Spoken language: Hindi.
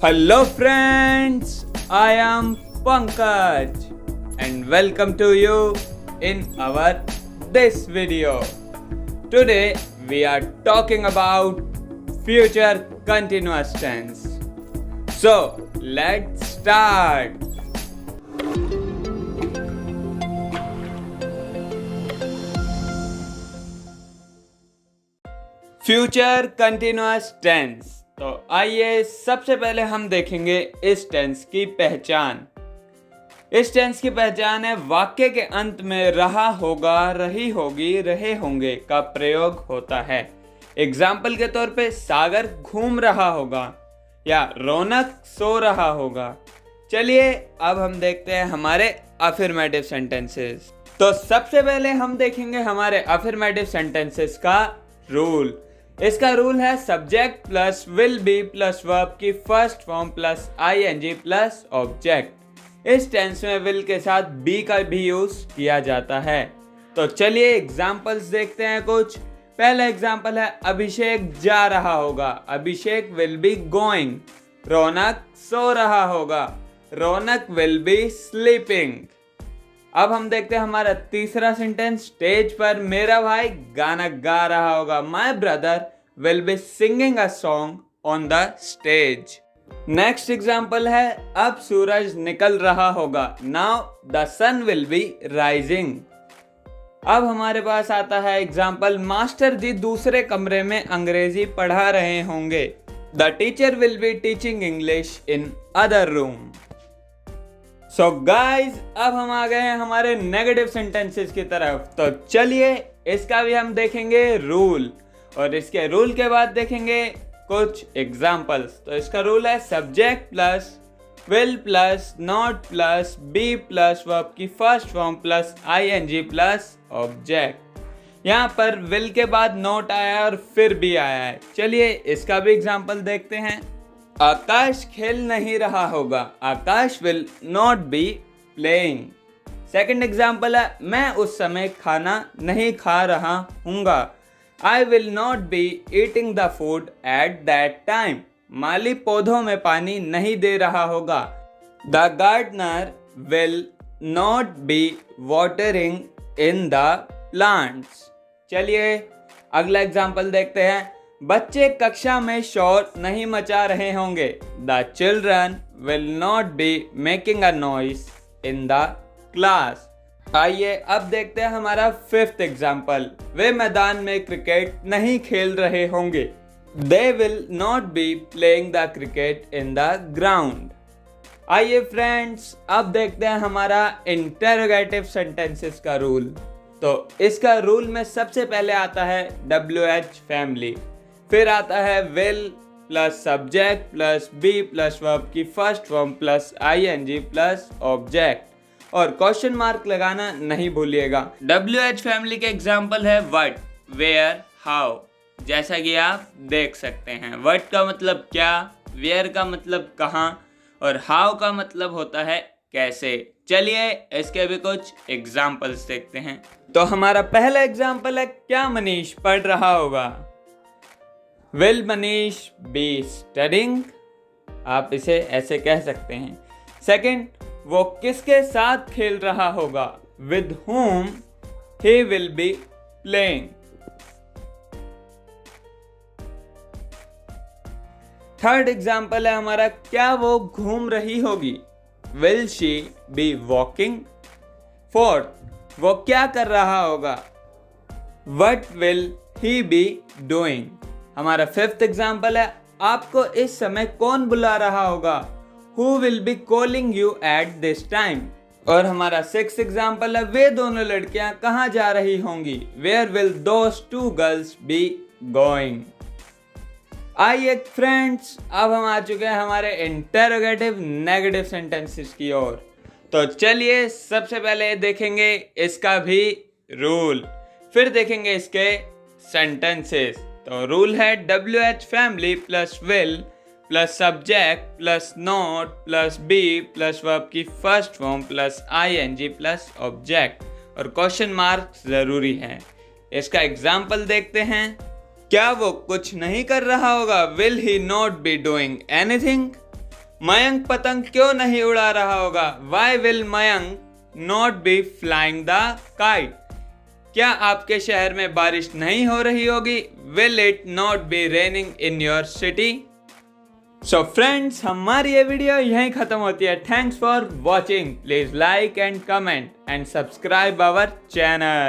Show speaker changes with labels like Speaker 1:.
Speaker 1: Hello friends, I am Pankaj and welcome to you in our this video. Today we are talking about future continuous tense. So let's start. Future continuous tense. तो आइए सबसे पहले हम देखेंगे इस टेंस की पहचान। इस टेंस की पहचान है वाक्य के अंत में रहा होगा, रही होगी, रहे होंगे का प्रयोग होता है। एग्जाम्पल के तौर पे सागर घूम रहा होगा या रौनक सो रहा होगा। चलिए अब हम देखते हैं हमारे अफर्मेटिव सेंटेंसेस। तो सबसे पहले हम देखेंगे हमारे अफर्मेटिव सेंटेंसेस का रूल। इसका रूल है subject plus will be plus verb की first form plus ING plus object. इस टेंस में विल के साथ बी का भी यूज किया जाता है। तो चलिए एग्जांपल्स देखते हैं कुछ। पहला एग्जांपल है अभिषेक जा रहा होगा, अभिषेक विल बी गोइंग। रौनक सो रहा होगा, रौनक विल बी स्लीपिंग। अब हम देखते हैं हमारा तीसरा सेंटेंस। स्टेज पर मेरा भाई गाना गा रहा होगा, my brother will be singing a song on the stage. Next example है अब सूरज निकल रहा होगा, now the sun will be rising. अब हमारे पास आता है एग्जाम्पल मास्टर जी दूसरे कमरे में अंग्रेजी पढ़ा रहे होंगे, the teacher will be teaching English in other room. So guys अब हम आ गए हैं हमारे नेगेटिव सेंटेंसेस की तरफ। तो चलिए इसका भी हम देखेंगे रूल, और इसके रूल के बाद देखेंगे कुछ एग्जांपल्स। तो इसका रूल है subject plus will plus not plus be plus verb की first form plus ING plus object. यहाँ पर विल के बाद नॉट आया और फिर भी आया है। चलिए इसका भी एग्जांपल देखते हैं। आकाश खेल नहीं रहा होगा, Akash will not be playing. Second example है मैं उस समय खाना नहीं खा रहा हूँगा, I will not be eating the food at that time. माली पौधों में पानी नहीं दे रहा होगा, the gardener will not be watering in the plants. चलिए अगला एग्जाम्पल देखते हैं। बच्चे कक्षा में शोर नहीं मचा रहे होंगे, the children will not be making a noise in the class. आइए अब देखते हैं हमारा फिफ्थ एग्जाम्पल। वे मैदान में क्रिकेट नहीं खेल रहे होंगे, they will not be playing the cricket in the ground. आइए फ्रेंड्स अब देखते हैं हमारा इंटरोगेटिव सेंटेंसेस का रूल। तो इसका रूल में सबसे पहले आता है WH फैमिली, फिर आता है will plus subject plus be plus verb की first form plus ING plus object, और क्वेश्चन मार्क लगाना नहीं भूलिएगा। WH फैमिली के एग्जाम्पल है व्हाट, वेयर, हाउ। जैसा कि आप देख सकते हैं व्हाट का मतलब क्या, वेयर का मतलब कहाँ, और हाउ का मतलब होता है कैसे। चलिए इसके भी कुछ एग्जाम्पल्स देखते हैं। तो हमारा पहला एग्जाम्पल है क्या मनीष पढ़ रहा होगा, Will Manish be studying? आप इसे ऐसे कह सकते हैं। सेकंड, वो किसके साथ खेल रहा होगा, With whom he will be playing? Third example है हमारा क्या वो घूम रही होगी, Will she be walking? Fourth, वो क्या कर रहा होगा, What will he be doing? हमारा फिफ्थ एग्जाम्पल है आपको इस समय कौन बुला रहा होगा, Who will be calling you at this time? और हमारा सिक्स्थ एग्जाम्पल है वे दोनों लड़कियां कहाँ जा रही होंगी, Where will those two girls be going? आइए फ्रेंड्स अब हम आ चुके हैं हमारे इंटरोगेटिव नेगेटिव सेंटेंसेस की ओर। तो चलिए सबसे पहले देखेंगे इसका भी रूल, फिर देखेंगे इसके सेंटेंसेस। तो रूल है WH family plus will plus subject plus not plus be plus verb की first form plus ING plus object, और क्वेश्चन मार्क जरूरी है। इसका एग्जाम्पल देखते हैं। क्या वो कुछ नहीं कर रहा होगा, will he not be doing anything? Mayank पतंग क्यों नहीं उड़ा रहा होगा? Why will Mayank not be flying the kite? क्या आपके शहर में बारिश नहीं हो रही होगी? Will it not be raining in your city? So friends, हमारी ये वीडियो यहीं खत्म होती है। Thanks for watching. Please like and comment and subscribe our channel.